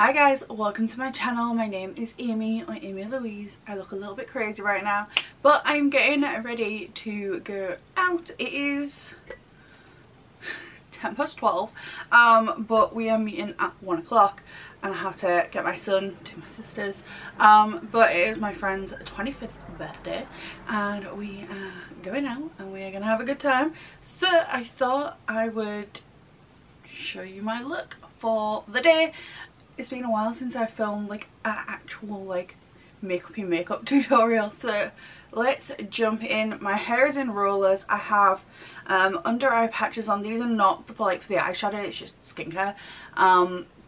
Hi guys, welcome to my channel. My name is Amy, or Amy Louise. I look a little bit crazy right now, but I'm getting ready to go out. It is 12, but we are meeting at 1 o'clock and I have to get my son to my sister's, but it is my friend's 25th birthday and we are going out and we are gonna have a good time. So I thought I would show you my look for the day. It's been a while since I filmed like an actual like makeup tutorial, so let's jump in. My hair is in rollers. I have under eye patches on. These are not for the eyeshadow, it's just skincare,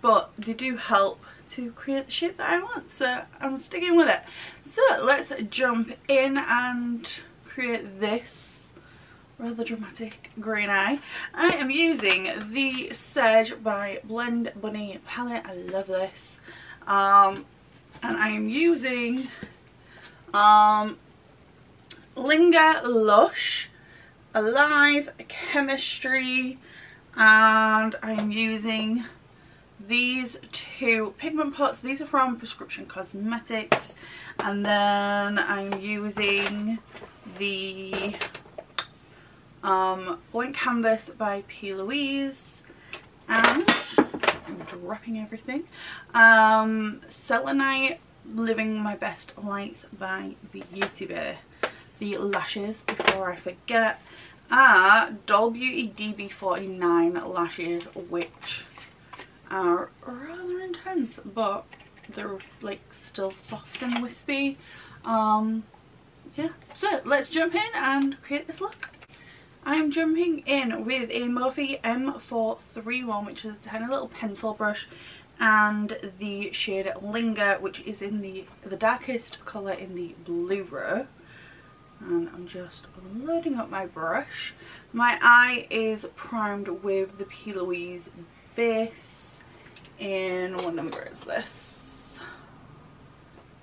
but they do help to create the shape that I want, so I'm sticking with it. So let's jump in and create this rather dramatic green eye. I am using the Serge by Blend Bunny palette. I love this. And I am using Linger Lush, Alive Chemistry, and I am using these two pigment pots. These are from Prescription Cosmetics, and then I'm using the Blank Canvas by P. Louise, and I'm dropping everything. Selenite Living My Best Lights by Beauty Bay. The lashes, before I forget, are Doll Beauty DB49 lashes, which are rather intense, but they're like still soft and wispy. Yeah, so let's jump in and create this look. I'm jumping in with a Morphe M431, which is a tiny little pencil brush, and the shade Linger, which is in the darkest colour in the Blue Row. And I'm just loading up my brush. My eye is primed with the P. Louise base in, what number is this?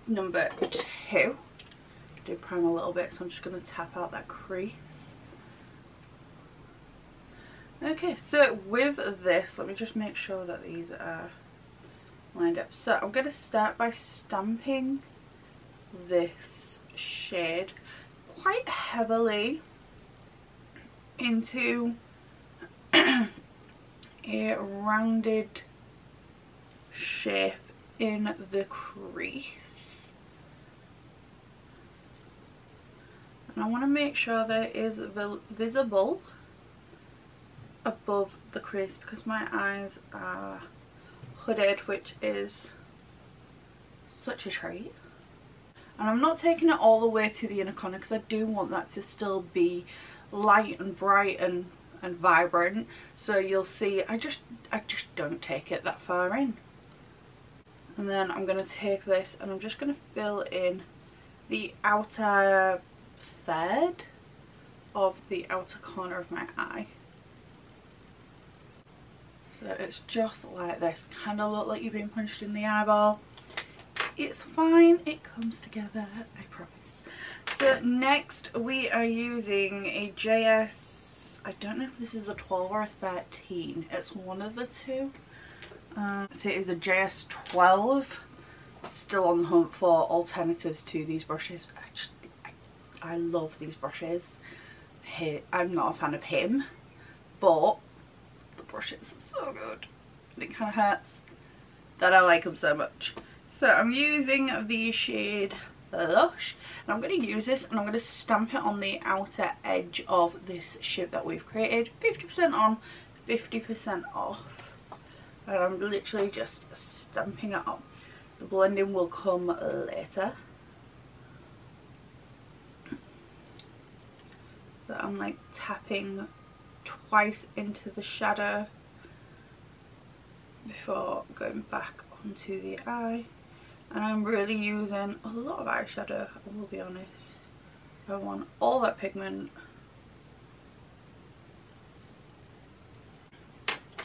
Number 2. I did prime a little bit, so I'm just going to tap out that crease. Okay, so with this, let me just make sure that these are lined up. So I'm going to start by stamping this shade quite heavily into a rounded shape in the crease. And I want to make sure that it is visible above the crease, because my eyes are hooded, which is such a treat. And I'm not taking it all the way to the inner corner because I do want that to still be light and bright and vibrant. So you'll see I just don't take it that far in. And then I'm going to take this and I'm just going to fill in the outer third of the outer corner of my eye. So it's just like this, kind of look like you're being punched in the eyeball. It's fine, it comes together, I promise. So next we are using a JS, I don't know if this is a 12 or a 13, it's one of the two. So it is a JS 12. I'm still on the hunt for alternatives to these brushes. I love these brushes. I'm not a fan of him, but the brushes are so good. And it kind of hurts that I like them so much. So I'm using the shade Lush, and I'm going to use this and I'm going to stamp it on the outer edge of this shape that we've created. 50% on, 50% off. And I'm literally just stamping it on. The blending will come later. So I'm like tapping twice into the shadow before going back onto the eye. And I'm really using a lot of eyeshadow, I will be honest. I want all that pigment.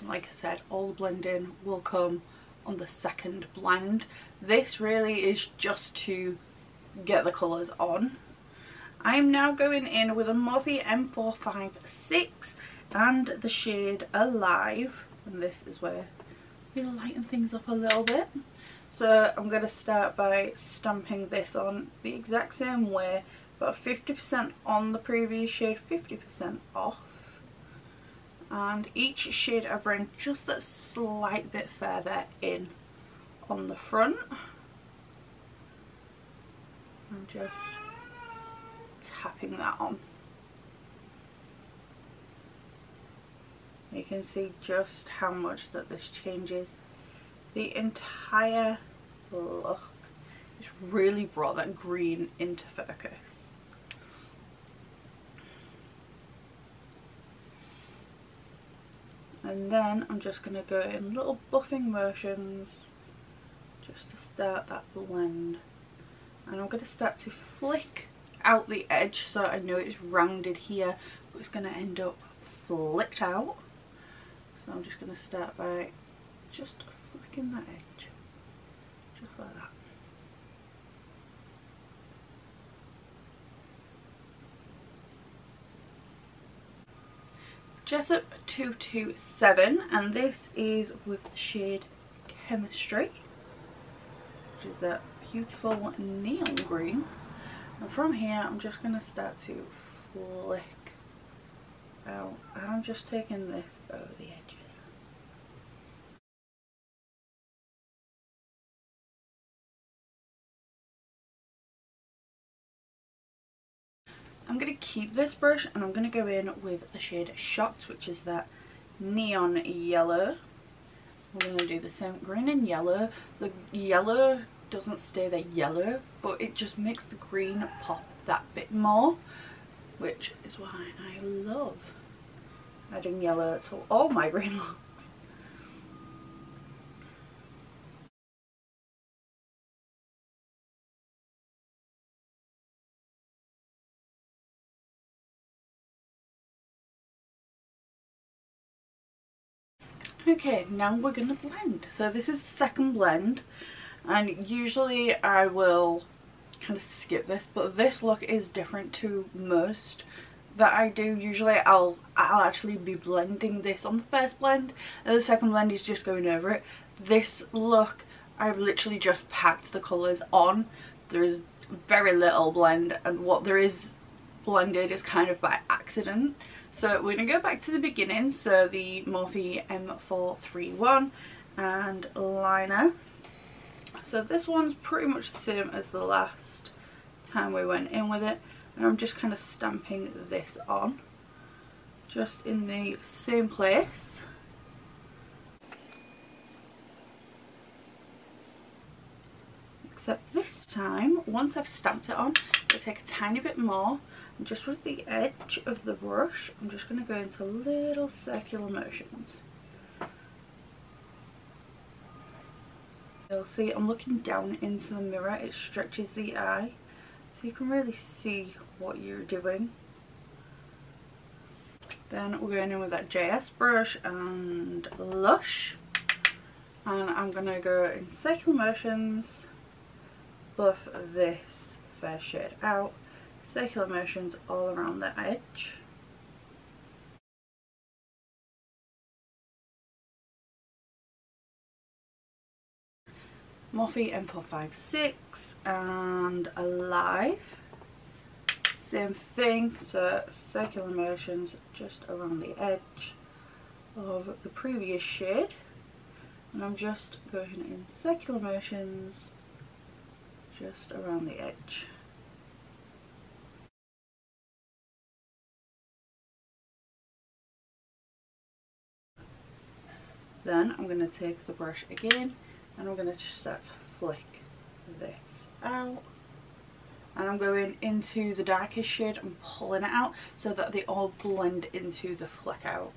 Like I said, all the blending will come on the second blend. This really is just to get the colours on. I'm now going in with a Morphe M456 and the shade Alive, and this is where lighten things up a little bit. So I'm going to start by stamping this on the exact same way, but 50% on the previous shade, 50% off. And each shade I bring just that slight bit further in on the front. I'm just tapping that on. You can see just how much that this changes the entire look. It's really brought that green into focus. And then I'm just going to go in little buffing motions just to start that blend. And I'm going to start to flick out the edge so I know it's rounded here, but it's going to end up flicked out. So I'm just going to start by just flicking that edge, just like that. Jessup 227, and this is with the shade Chemistry, which is that beautiful neon green. And from here I'm just going to start to flick out, and I'm just taking this over the edges. I'm going to keep this brush and I'm going to go in with the shade Shocked, which is that neon yellow. We're going to do the same green and yellow. The yellow doesn't stay there yellow, but it just makes the green pop that bit more, which is why I love adding yellow to all my green looks. Okay, now we're going to blend. So this is the second blend, and usually I will kind of skip this, but this look is different to most that I do. Usually I'll actually be blending this on the first blend, and the second blend is just going over it. This look, I've literally just packed the colours on. There is very little blend, and what there is blended is kind of by accident. So we're going to go back to the beginning, so the Morphe M431 and liner. So this one's pretty much the same as the last time we went in with it, and I'm just kind of stamping this on just in the same place. Except this time, once I've stamped it on, I'll take a tiny bit more, and just with the edge of the brush, I'm just going to go into little circular motions. You'll see I'm looking down into the mirror, it stretches the eye, so you can really see what you're doing. Then we're going in with that JS brush and Lush, and I'm going to go in circular motions, buff this fair shade out, circular motions all around the edge. Morphe M456 and Alive, same thing, so circular motions just around the edge of the previous shade, and I'm just going in circular motions just around the edge. Then I'm going to take the brush again and I'm going to just start to flick this out, and I'm going into the darkest shade and pulling it out so that they all blend into the flick out.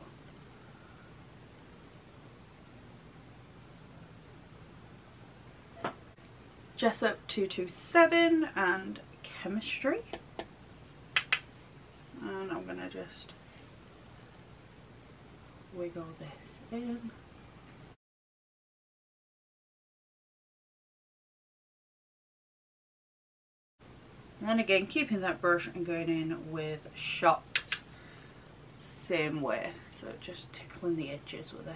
Jessup 227 and Chemistry, and I'm going to just wiggle this in. And then again, keeping that brush and going in with Shocked, same way, so just tickling the edges with this.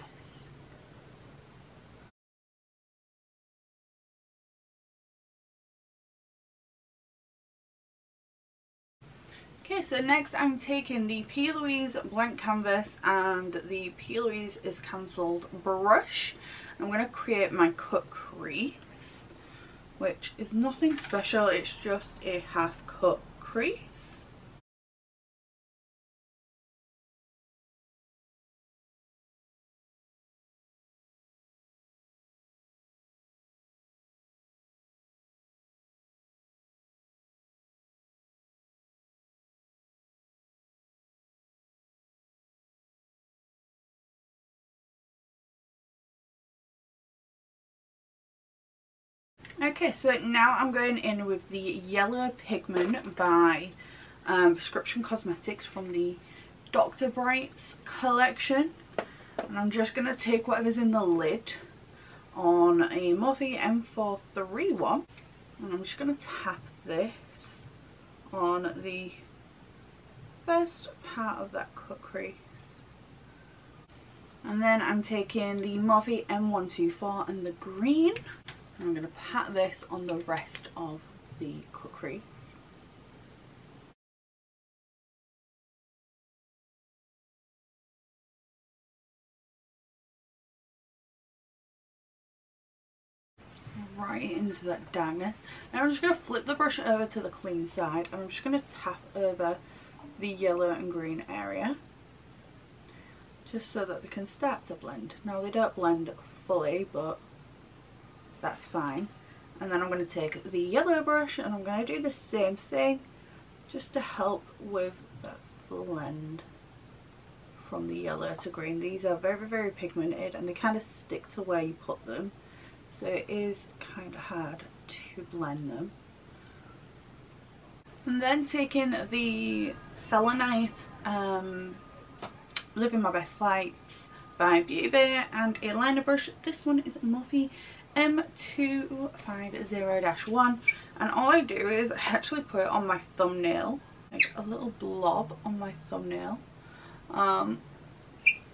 Okay, so next I'm taking the P. Louise blank canvas and the P. Louise is cancelled brush. I'm going to create my cut crease, which is nothing special, it's just a half cut crease. Okay, so now I'm going in with the yellow pigment by Prescription Cosmetics from the Dr. Bright's collection, and I'm just going to take whatever's in the lid on a Morphe M431 and I'm just going to tap this on the first part of that cut crease. And then I'm taking the Morphe M124 and the green, and I'm going to pat this on the rest of the cut crease. Right into that darkness. Now I'm just going to flip the brush over to the clean side and I'm just going to tap over the yellow and green area, just so that they can start to blend. Now they don't blend fully, but that's fine. And then I'm going to take the yellow brush and I'm going to do the same thing just to help with that blend from the yellow to green. These are very, very pigmented and they kind of stick to where you put them, so it is kind of hard to blend them. And then taking the Selenite Living My Best Lights by Beauty Bay and a liner brush. This one is Morphe M250-1, and all I do is actually put it on my thumbnail, like a little blob on my thumbnail, and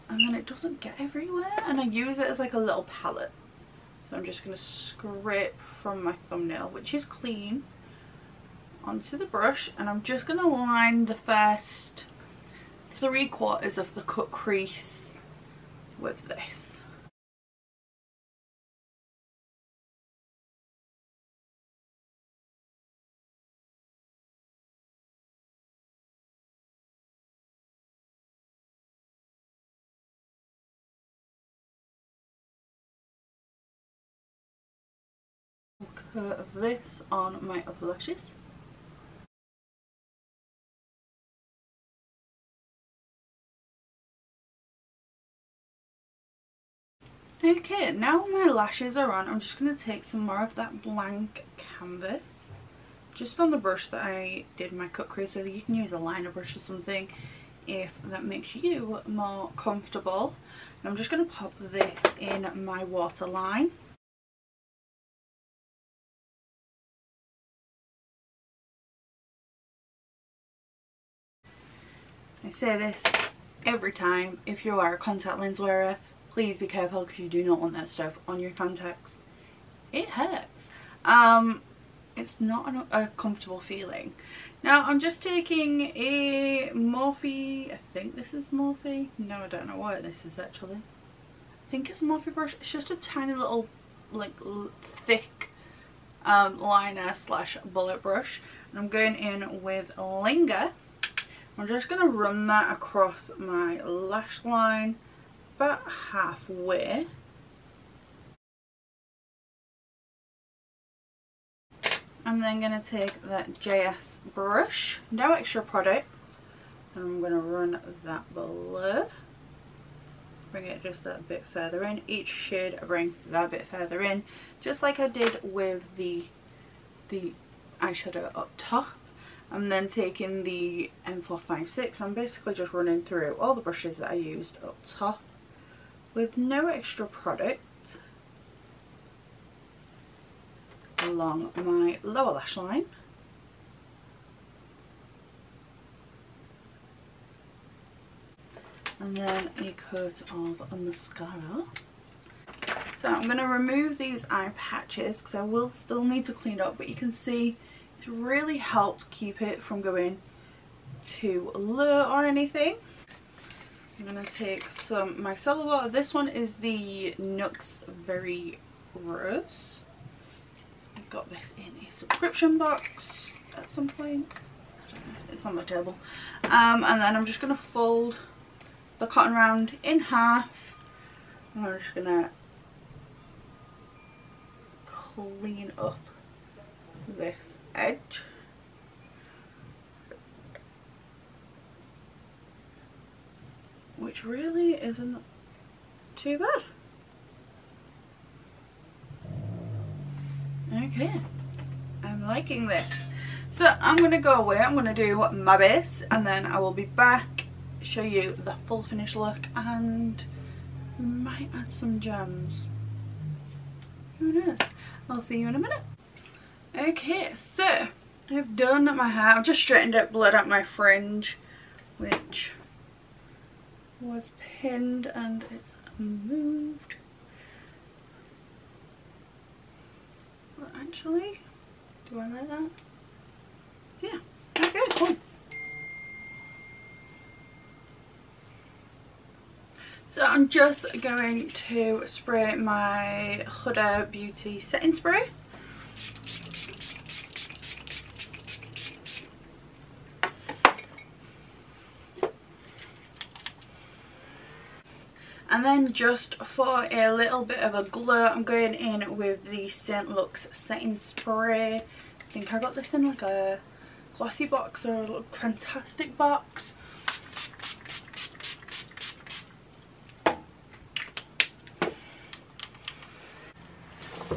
then it doesn't get everywhere, and I use it as like a little palette. So I'm just going to scrape from my thumbnail, which is clean, onto the brush, and I'm just going to line the first 3/4 of the cut crease with this. Coat of this on my upper lashes. Okay, now my lashes are on, I'm just going to take some more of that blank canvas just on the brush that I did my cut crease with. You can use a liner brush or something if that makes you more comfortable. And I'm just going to pop this in my waterline. I say this every time, if you are a contact lens wearer, please be careful because you do not want that stuff on your contacts. It hurts. It's not a comfortable feeling. Now I'm just taking a Morphe, I think this is Morphe, no I don't know what this is actually. I think it's a Morphe brush. It's just a tiny little like thick liner slash bullet brush, and I'm going in with Linger. I'm just going to run that across my lash line about halfway. I'm then going to take that JS brush, no extra product, and I'm going to run that below. Bring it just that bit further in. Each shade I bring that bit further in, just like I did with the eyeshadow up top. I'm then taking the M456. I'm basically just running through all the brushes that I used up top with no extra product along my lower lash line. And then a coat of mascara. So I'm going to remove these eye patches because I will still need to clean up, but you can see it's really helped keep it from going too low or anything. I'm going to take some micellar water. This one is the Nux Very Rose. I've got this in a subscription box at some point. I don't know, it's on the table. And then I'm just going to fold the cotton round in half. And I'm just going to clean up this edge. Which really isn't too bad. Okay, I'm liking this. So I'm going to go away, I'm going to do my base, and then I will be back, show you the full finished look, and might add some gems. Who knows? I'll see you in a minute. Okay, so I've done my hair. I've just straightened it, blurred out my fringe, which was pinned, and it's moved. But actually, do I like that? Yeah. Okay, cool. So I'm just going to spray my Huda Beauty setting spray. And then just for a little bit of a glow, I'm going in with the St. Lux setting spray. I think I got this in like a glossy box or a little fantastic box.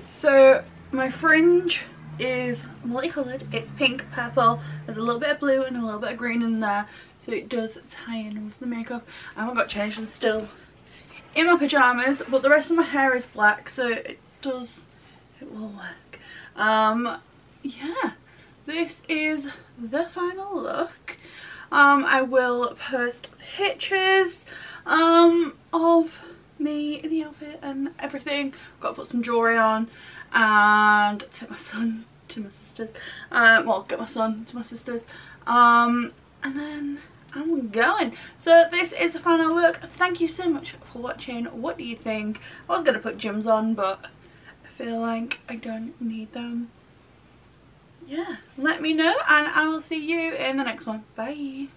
So my fringe is multicoloured. It's pink, purple, there's a little bit of blue and a little bit of green in there. So it does tie in with the makeup. I haven't got changed, I'm still in my pyjamas, but the rest of my hair is black, so it will work. Yeah, this is the final look. I will post pictures of me in the outfit and everything. I've got to put some jewellery on and take my son to my sister's. Well, get my son to my sister's. And then I'm going. So this is the final look. Thank you so much for watching. What do you think? I was going to put gems on, but I feel like I don't need them. Yeah, let me know, and I will see you in the next one. Bye.